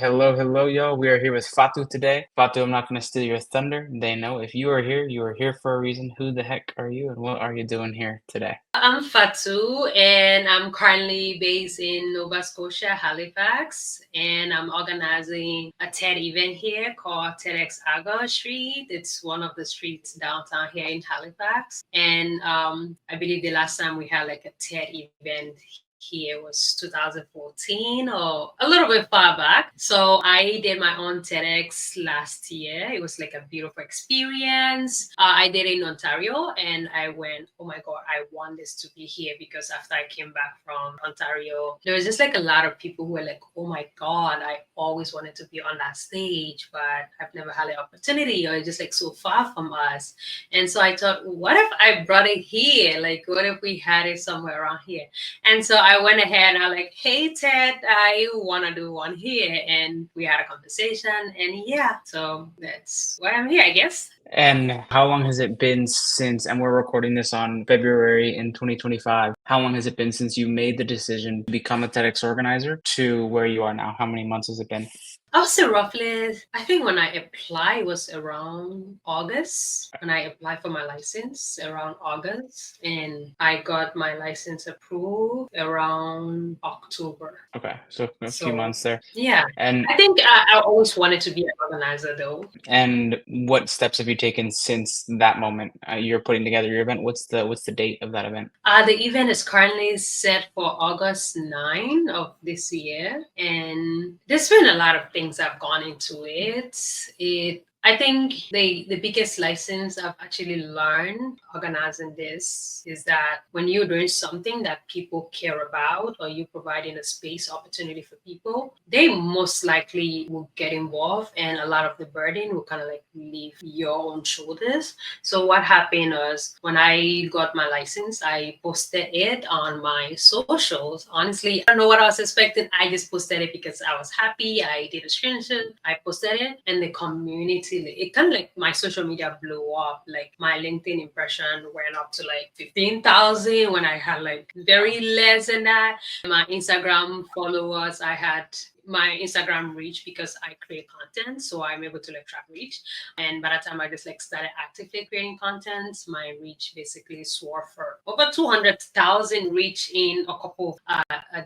Hello, y'all. We are here with Fatu today. Fatu, I'm not going to steal your thunder. They know if you are here for a reason. Who the heck are you and what are you doing here today? I'm Fatu, and I'm currently based in Nova Scotia, Halifax, and I'm organizing a TED event here called TEDx Street. It's one of the streets downtown here in Halifax, and I believe the last time we had like a TED event here was 2014 or a little bit far back. So I did my own TEDx last year. It was like a beautiful experience. I did it in Ontario and I went, oh my God, I want this to be here because after I came back from Ontario, there was just like a lot of people who were like, oh my God, I always wanted to be on that stage, but I've never had the opportunity or it's just like so far from us. And so I thought, what if I brought it here? Like, what if we had it somewhere around here? And so I went ahead and I was like, hey, Ted, I want to do one here. And we had a conversation. And yeah, so that's why I'm here, I guess. And how long has it been since, and we're recording this on February in 2025, how long has it been since you made the decision to become a TEDx organizer to where you are now? How many months has it been? I would say roughly, I think when I applied was around August. When I applied for my license around August, and I got my license approved around October. Okay, so a few months there. Yeah, And I think I always wanted to be an organizer though. and what steps have you taken since that moment? You're putting together your event. What's the date of that event? The event is currently set for August 9 of this year, and there's been a lot of things that have gone into it. I think the biggest lessons I've actually learned organizing this is that when you're doing something that people care about or you're providing a space opportunity for people, they most likely will get involved and a lot of the burden will kind of like leave your own shoulders. So what happened was when I got my license, I posted it on my socials. Honestly, I don't know what I was expecting. I just posted it because I was happy. I did a screenshot. I posted it and the community, it kind of like my social media blew up. Like my LinkedIn impression went up to like 15,000 when I had like very less than that. My Instagram followers, I had my Instagram reach because I create content, so I'm able to like track reach. And by the time I just like started actively creating content, my reach basically soared for over 200,000 reach in a couple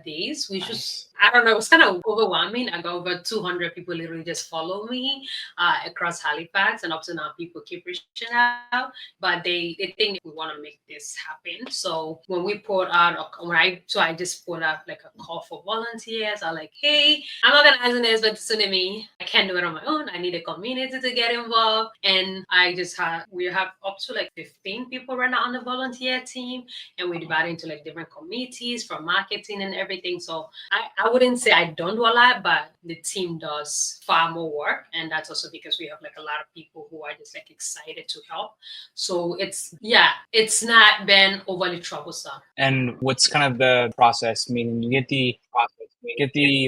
days, which was, I don't know, it was kind of overwhelming. I got over 200 people literally just follow me across Halifax, and up to now people keep reaching out, but they think we want to make this happen. So when we put out I just put out like a call for volunteers. I like, hey, I'm organizing this, but listen to me. I can't do it on my own. I need a community to get involved. And we have up to like 15 people right now on the volunteer team. And we divide into like different committees for marketing and everything. So I wouldn't say I don't do a lot, but the team does far more work. And that's also because we have like a lot of people who are just like excited to help. So it's not been overly troublesome. And what's kind of the process? Meaning you get the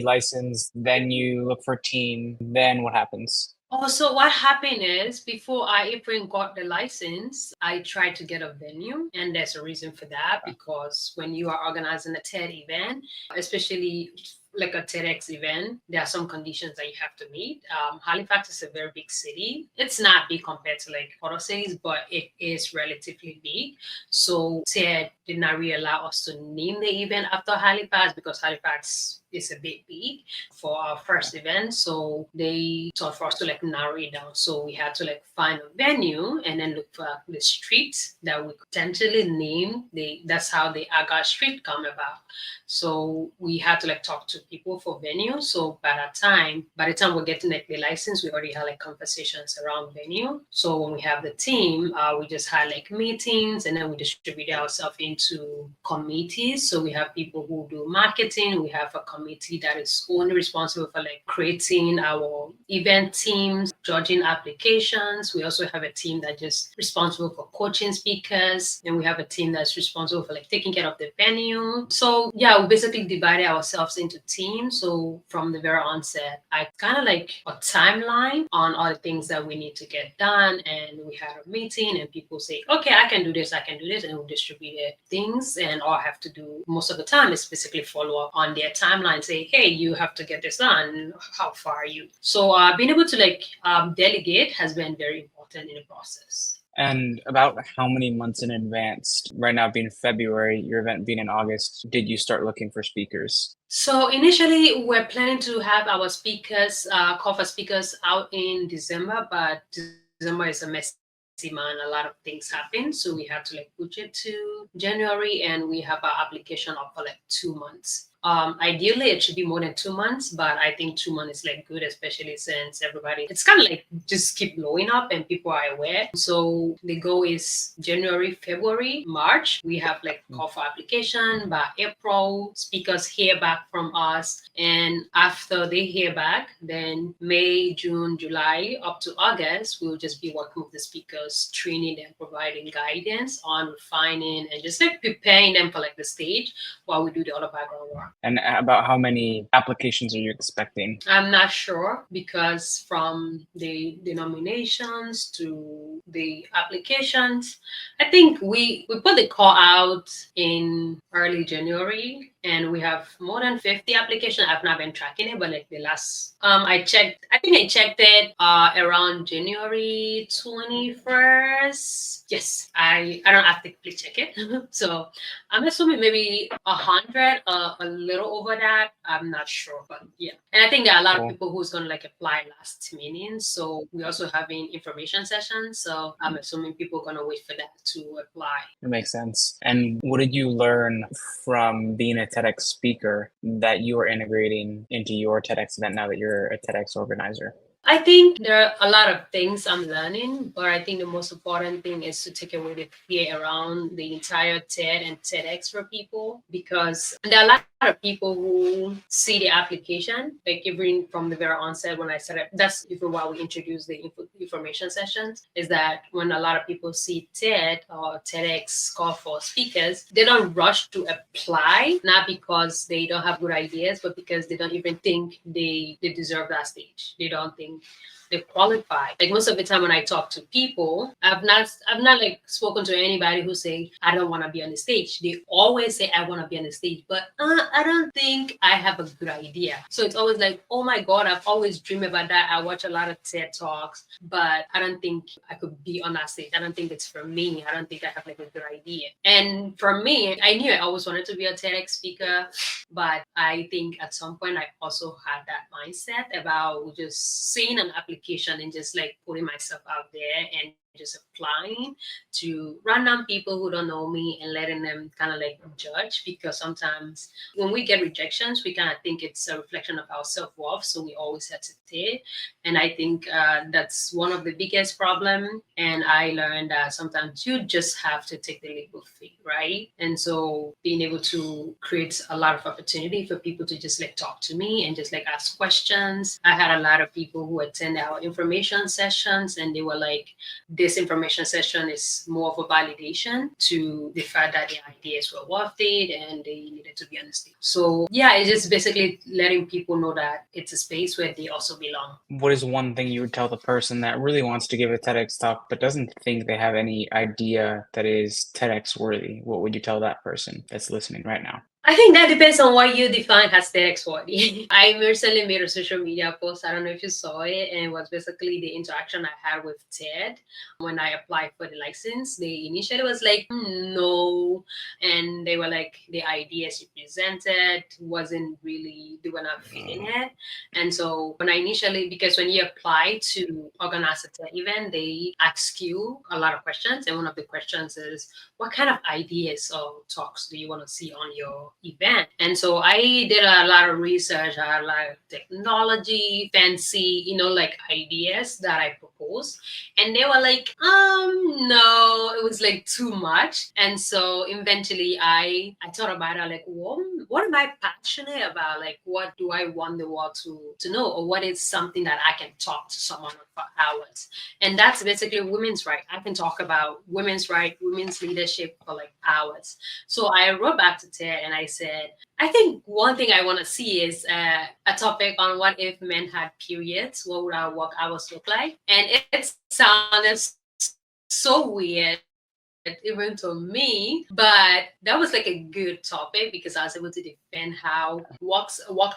license, then you look for a team, then what happens? Also, what happened is before I even got the license, I tried to get a venue. And there's a reason for that, because when you are organizing a TED event, especially like a TEDx event, there are some conditions that you have to meet. Halifax is a very big city. It's not big compared to like other cities, but it is relatively big. So TED did not really allow us to name the event after Halifax because Halifax is a bit big for our first event. So they thought for us to like narrow it down. So we had to like find a venue and then look for the street that we could potentially name. That's how the Aga Street come about. So we had to like talk to people for venue. So by the time we're getting like the license, we already had like conversations around venue. So when we have the team, we just had like meetings and then we distribute ourselves into committees. So we have people who do marketing. We have a committee that is only responsible for like creating our event teams, judging applications. We also have a team that just responsible for coaching speakers. And we have a team that's responsible for like taking care of the venue. So yeah, we basically divided ourselves into team. So from the very onset, I kind of like a timeline on all the things that we need to get done. And we had a meeting and people say, okay, I can do this, and we distributed things. And all I have to do most of the time is basically follow up on their timeline, say, hey, you have to get this done. How far are you? So being able to delegate has been very important in the process. And about how many months in advance, right now being February, your event being in August, did you start looking for speakers? So initially, we're planning to have our speakers, call for speakers out in December, but December is a messy month. A lot of things happen, so we had to push it to January, and we have our application up for 2 months. Ideally, it should be more than 2 months, but I think 2 months is good, especially since it's kind of just keep blowing up and people are aware. So the goal is January, February, March. We have call for application. By April, speakers hear back from us. And after they hear back, then May, June, July, up to August, we'll just be working with the speakers, training them, providing guidance on refining and just preparing them for the stage while we do the other background work. And about how many applications are you expecting? I'm not sure, because from the nominations to the applications, I think we put the call out in early January, and we have more than 50 applications. I've not been tracking it, but the last I checked it around January 21st. Yes, I don't actively check it. So I'm assuming maybe 100, a little over that. I'm not sure, but yeah. And I think there are a lot of people who's gonna apply last minute. So we're also having information sessions. So I'm assuming people are gonna wait for that to apply. It makes sense. And what did you learn from being a TEDx speaker that you are integrating into your TEDx event now that you're a TEDx organizer? I think there are a lot of things I'm learning, but I think the most important thing is to take away the fear around the entire TED and TEDx for people, because there are a lot of people who see the application, even from the very onset when I set up. That's even why we introduced the information sessions, is that when a lot of people see TED or TEDx call for speakers, they don't rush to apply, not because they don't have good ideas, but because they don't even think they deserve that stage. They don't think they qualify. Most of the time when I talk to people, I've not spoken to anybody who say, I don't want to be on the stage. They always say, I want to be on the stage, but I don't think I have a good idea. So it's always oh my God, I've always dreamed about that. I watch a lot of TED Talks, but I don't think I could be on that stage. I don't think it's for me. I don't think I have a good idea. And for me, I knew I always wanted to be a TEDx speaker, but I think at some point I also had that mindset about just seeing an application and just putting myself out there and just applying to random people who don't know me and letting them kind of judge, because sometimes when we get rejections, we kind of think it's a reflection of our self-worth, so we always hesitate. And I think that's one of the biggest problem. And I learned that sometimes you just have to take the leap of faith, right? And so being able to create a lot of opportunity for people to just talk to me and just ask questions. I had a lot of people who attend our information sessions, and they were this information session is more of a validation to the fact that the ideas were worth it and they needed to be on the stage. So yeah, it's just basically letting people know that it's a space where they also belong. What is one thing you would tell the person that really wants to give a TEDx talk but doesn't think they have any idea that is TEDx worthy? What would you tell that person that's listening right now? I think that depends on what you define as TEDx worthy. I recently made a social media post. I don't know if you saw it, and it was basically the interaction I had with TED when I applied for the license. They initially was no, and they were the ideas you presented wasn't really, they were not feeling it. And so when I initially, because when you apply to organize a TED event, they ask you a lot of questions, and one of the questions is, what kind of ideas or talks do you want to see on your event? And so I did a lot of research. I had a lot of technology, fancy, ideas that I proposed. And they were no, it was too much. And so eventually I thought about it, what am I passionate about? What do I want the world to know? Or what is something that I can talk to someone for hours? And that's basically women's right. I can talk about women's right, women's leadership for hours. So I wrote back to TED and I said, I think one thing I want to see is a topic on what if men had periods, what would our work hours look like? And it sounded so weird even to me, but that was like a good topic because I was able to defend how work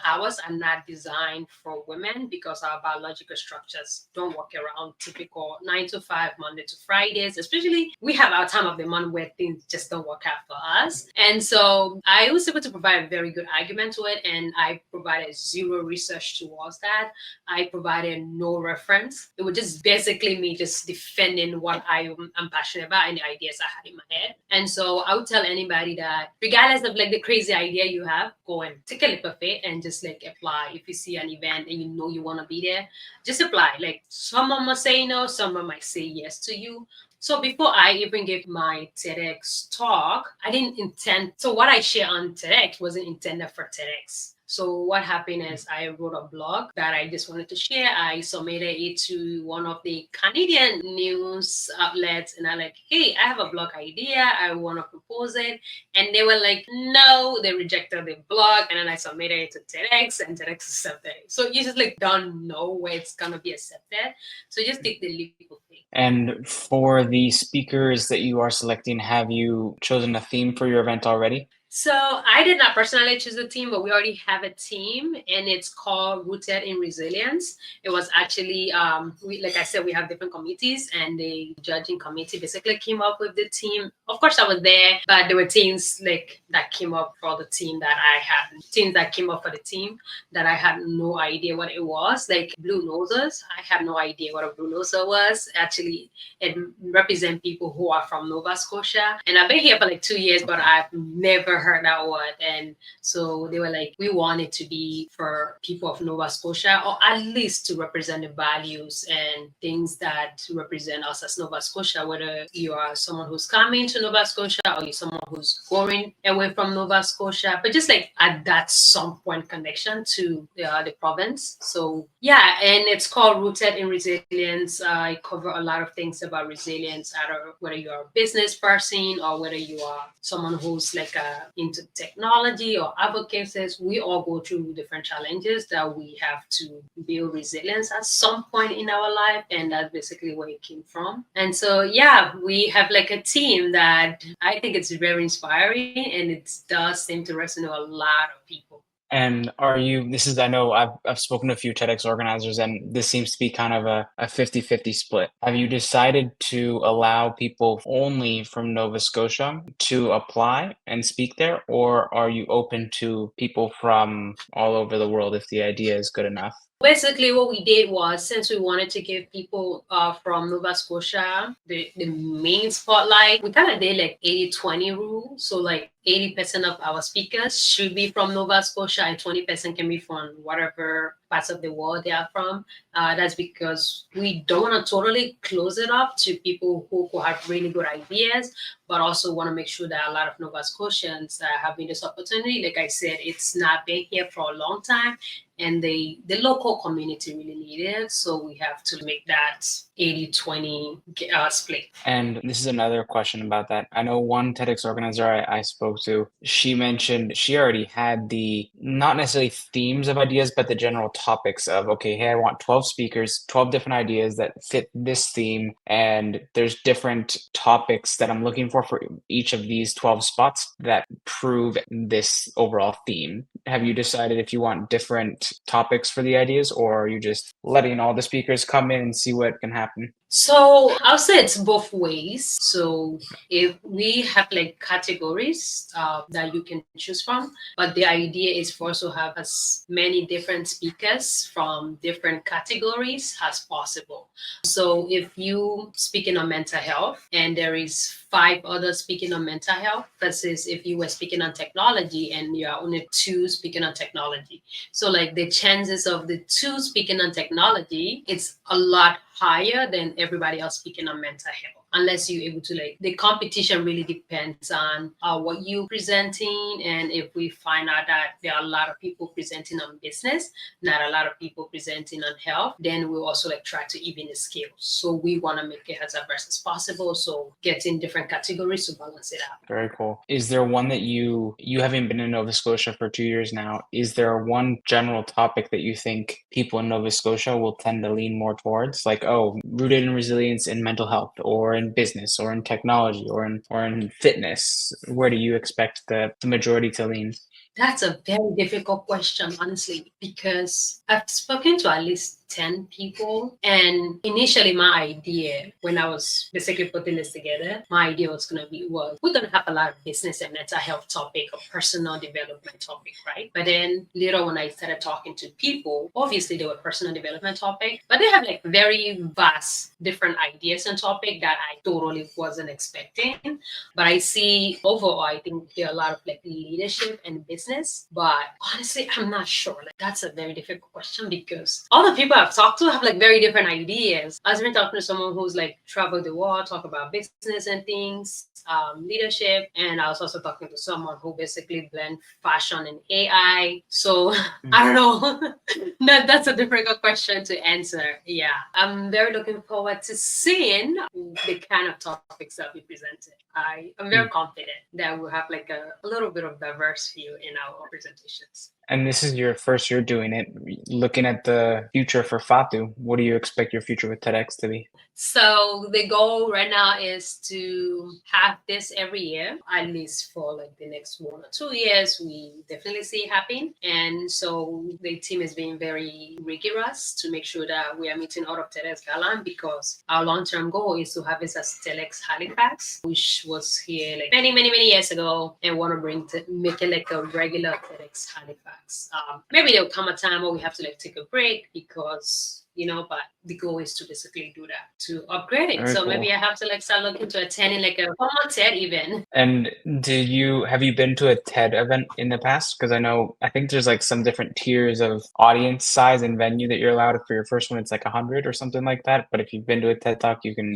hours are not designed for women because our biological structures don't work around typical 9 to 5 Monday to Fridays. Especially we have our time of the month where things just don't work out for us, and so I was able to provide a very good argument to it, and I provided zero research towards that. I provided no reference. It was just basically me just defending what I'm passionate about and the ideas I had in my head. And so I would tell anybody that regardless of like the crazy idea you have, go and take a leap of faith and just like apply. If you see an event and you know you want to be there, just apply. Like someone might say no, someone might say yes to you. So before I even gave my TEDx talk, I didn't intend. So what I share on TEDx wasn't intended for TEDx. So what happened is I wrote a blog that I just wanted to share. I submitted it to one of the Canadian news outlets, and I'm like, hey, I have a blog idea. I want to propose it. And they were like, no, they rejected the blog. And then I submitted it to TEDx, and TEDx accepted it. So you just like don't know where it's going to be accepted. So just take the leap of faith. And for the speakers that you are selecting, have you chosen a theme for your event already? So I did not personally choose the team, but we already have a team, and it's called Rooted in Resilience. It was actually, like I said, we have different committees, and the judging committee basically came up with the team. Of course, I was there, but there were teams like that came up for the team that I had, teams that came up for the team that I had no idea what it was, like Blue Nosers. I had no idea what a Blue Noser was. Actually, it represents people who are from Nova Scotia, and I've been here for like 2 years, but I've never heard that word. And so they were like, we want it to be for people of Nova Scotia, or at least to represent the values and things that represent us as Nova Scotia, whether you are someone who's coming to Nova Scotia or you're someone who's going away from Nova Scotia, but just like at that some point connection to the province. So yeah, and it's called Rooted in Resilience. I cover a lot of things about resilience, either whether you're a business person or whether you are someone who's like into technology or other cases. We all go through different challenges that we have to build resilience at some point in our life, and that's basically where it came from. And so yeah, we have like a team that I think it's very inspiring, and it does seem to resonate with a lot of people. And I know I've spoken to a few TEDx organizers, and this seems to be kind of a 50-50 split. Have you decided to allow people only from Nova Scotia to apply and speak there, or are you open to people from all over the world if the idea is good enough? Basically, what we did was, since we wanted to give people from Nova Scotia the main spotlight, we kind of did like 80-20 rule. So like 80% of our speakers should be from Nova Scotia and 20% can be from whatever parts of the world they are from. That's because we don't want to totally close it up to people who have really good ideas, but also want to make sure that a lot of Nova Scotians are having this opportunity. Like I said, it's not been here for a long time, and the local community really need it. So we have to make that 80-20 split. And this is another question about that. I know one TEDx organizer I spoke to, she mentioned she already had the, not necessarily themes of ideas, but the general topics of, okay, hey, I want 12 speakers, 12 different ideas that fit this theme. And there's different topics that I'm looking for each of these 12 spots that prove this overall theme. Have you decided if you want different topics for the ideas, or are you just letting all the speakers come in and see what can happen? So I'll say it's both ways. So if we have like categories that you can choose from, but the idea is for us to have as many different speakers from different categories as possible. So if you speaking on mental health and there is 5 others speaking on mental health, versus if you were speaking on technology and you are only 2 speaking on technology. So like the chances of the 2 speaking on technology, it's a lot higher than everybody else speaking on mental health. unless you're able to the competition really depends on what you presenting. And if we find out that there are a lot of people presenting on business, not a lot of people presenting on health, then we'll also try to even the scale. So we want to make it as diverse as possible. So getting different categories to balance it out. Very cool. Is there one that you having been in Nova Scotia for 2 years now, is there one general topic that you think people in Nova Scotia will tend to lean more towards? Like, oh, rooted in resilience in mental health or in business or in technology or in fitness. Where do you expect the majority to lean? That's a very difficult question, honestly, because I've spoken to at least 10 people. And initially, my idea, when I was basically putting this together, my idea was going to be, well, we're going to have a lot of business and mental health topic or personal development topic, right? But then later, when I started talking to people, obviously, they were personal development topic, but they have very vast different ideas and topic that I totally wasn't expecting. But I see overall, I think there are a lot of leadership and business. But honestly, I'm not sure. That's a very difficult question because all the people I've talked to have very different ideas. I've been talking to someone who's traveled the world, talk about business and things, leadership, and I was also talking to someone who basically blend fashion and AI. So I don't know. That's a difficult question to answer. Yeah, I'm very looking forward to seeing the kind of topics that we presented. I'm very confident that we'll have a little bit of diverse view in our presentations. And this is your first year doing it. Looking at the future for Fatu, what do you expect your future with TEDx to be? So the goal right now is to have this every year, at least for the next 1 or 2 years. We definitely see it happen. And so the team is being very rigorous to make sure that we are meeting all of TEDx guidelines, because our long-term goal is to have this as TEDx Halifax, which was here many, many, many years ago, and want to make it a regular TEDx Halifax. Maybe there'll come a time where we have to take a break because but the goal is to basically do that, to upgrade it. Very so cool. Maybe I have to start looking to attending a formal TED event. And have you been to a TED event in the past? Because I think there's some different tiers of audience size and venue that you're allowed. For your first one, it's 100 or something like that. But if you've been to a TED Talk, you can,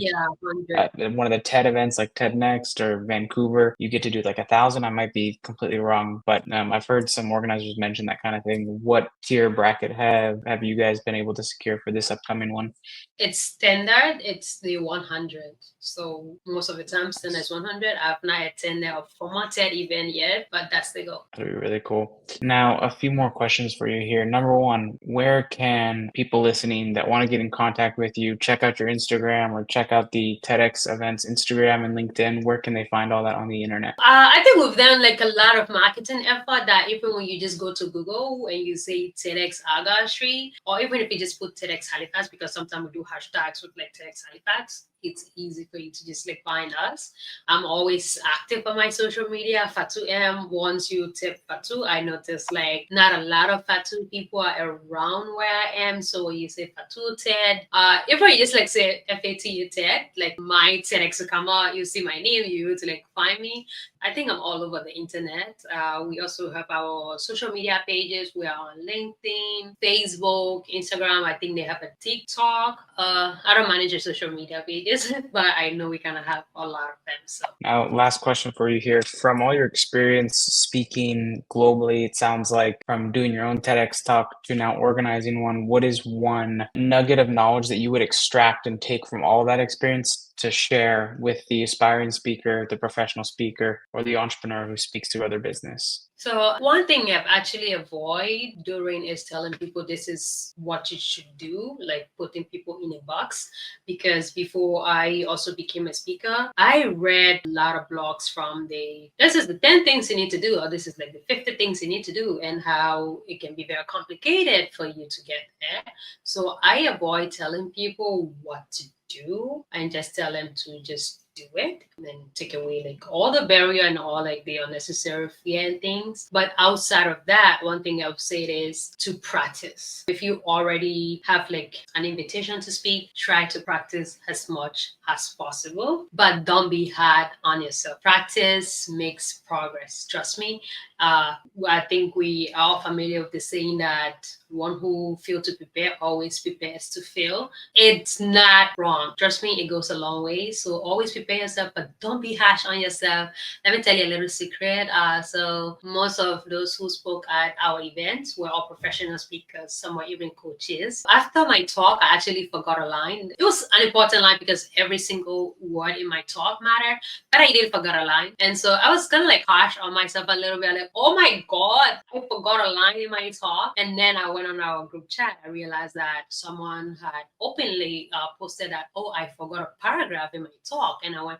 100. One of the TED events like TED Next or Vancouver, you get to do 1,000. I might be completely wrong, but I've heard some organizers mention that kind of thing. What tier bracket have you guys been able to secure for this upcoming one? It's standard. It's the 100. So most of the time, standard is 100. I've not attended a formal TED event yet, but that's the goal. That'd be really cool. Now, a few more questions for you here. Number one, where can people listening that want to get in contact with you check out your Instagram or check out the TEDx events Instagram and LinkedIn? Where can they find all that on the internet? I think we've done a lot of marketing effort that even when you just go to Google and you say TEDx Argosy, or even if you just put TEDx Halifax, because sometimes we do hashtags with TEDx Halifax, it's easy for you to just find us. I'm always active on my social media. Fatu M. Once you tip Fatu, I notice not a lot of Fatu people are around where I am. So when you say Fatu TED, if I just say FATU TED, my TEDx will come out, you see my name, you to find me. I think I'm all over the internet. We also have our social media pages. We are on LinkedIn, Facebook, Instagram. I think they have a TikTok. I don't manage the social media pages, but I know we kind of have a lot of them. So now, last question for you here. From all your experience speaking globally, it sounds like from doing your own TEDx talk to now organizing one, what is one nugget of knowledge that you would extract and take from all that experience to share with the aspiring speaker, the professional speaker, or the entrepreneur who speaks to other business? So one thing I've actually avoided doing is telling people this is what you should do, putting people in a box. Because before I also became a speaker, I read a lot of blogs from this is the 10 things you need to do, or this is the 50 things you need to do, and how it can be very complicated for you to get there. So I avoid telling people what to do and just tell them to just do it, and then take away all the barrier and all the unnecessary fear and things. But outside of that, one thing I've said is to practice. If you already have an invitation to speak, try to practice as much as possible, but don't be hard on yourself. Practice makes progress. Trust me. I think we are familiar with the saying that one who fails to prepare always prepares to fail. It's not wrong. Trust me, it goes a long way. So always prepare yourself, but don't be harsh on yourself. Let me tell you a little secret. So most of those who spoke at our events were all professional speakers. Some were even coaches. After my talk, I actually forgot a line. It was an important line because every single word in my talk mattered, but I did forget a line. And so I was kind of like harsh on myself a little bit, like, oh my God, I forgot a line in my talk. And then I went on our group chat. I realized that someone had openly posted that, oh, I forgot a paragraph in my talk. And I went,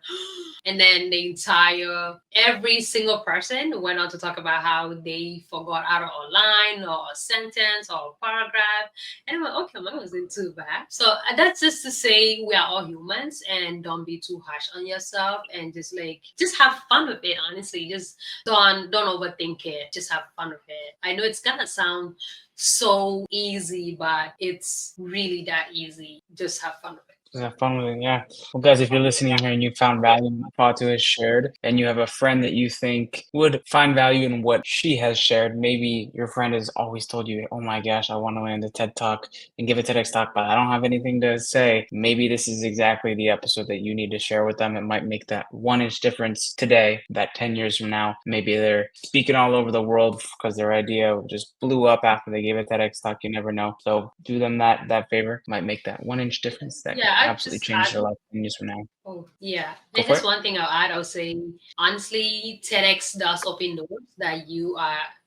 and then every single person went on to talk about how they forgot either a line or a sentence or a paragraph. And I went, okay, mine wasn't too bad. So that's just to say we are all humans, and don't be too harsh on yourself, and just have fun with it. Honestly, just don't overthink it. Just have fun with it. I know it's gonna sound so easy, but it's really that easy. Just have fun with it. Just have fun with it, yeah. Well, guys, if you're listening here and you found value in what Fatu has shared, and you have a friend that you think would find value in what she has shared, maybe your friend has always told you, oh my gosh, I want to land a TED Talk and give a TEDx talk, but I don't have anything to say. Maybe this is exactly the episode that you need to share with them. It might make that 1 inch difference today, that 10 years from now. Maybe they're speaking all over the world because their idea just blew up after they gave a TEDx talk. You never know. So do them that favor. Might make that 1 inch difference that Yeah, I absolutely just change add. their life 10 years from now. Oh, yeah. Go And for just it. one thing I'll add, I'll say, honestly, TEDx does open doors that you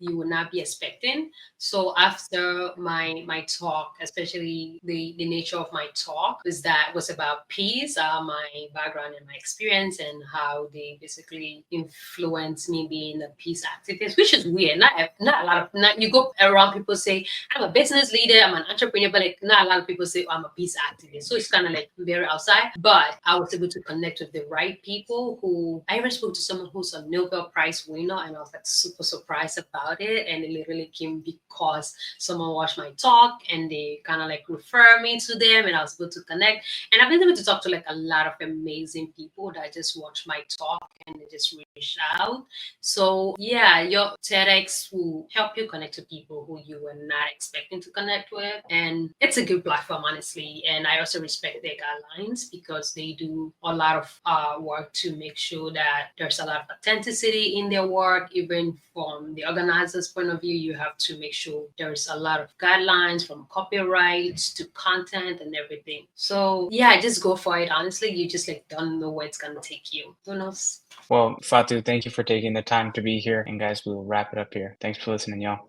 would not be expecting. So after my talk, especially the nature of my talk was about peace, my background and my experience, and how they basically influenced me being a peace activist, which is weird. Not a lot of not you go around, people say I'm a business leader, I'm an entrepreneur, but like not a lot of people say, oh, I'm a peace activist. So it's kind of like very outside. But I was able to connect with the right people. Who I even spoke to someone who's a Nobel Prize winner, and I was like super surprised about it. And it literally came because someone watched my talk and they kind of like refer me to them, and I was able to connect. And I've been able to talk to like a lot of amazing people that just watched my talk and they just reached out. So yeah, your TEDx will help you connect to people who you were not expecting to connect with. And it's a good platform, honestly. And I also respect their guidelines because they do a lot of work to make sure that there's a lot of authenticity in their work. Even from the organizer's point of view, you have to make sure there's a lot of guidelines from copyrights to content and everything. So yeah, just go for it. Honestly, you just like don't know where it's gonna take you. Who knows? Well, Fatu, thank you for taking the time to be here. And guys, we will wrap it up here. Thanks for listening, y'all.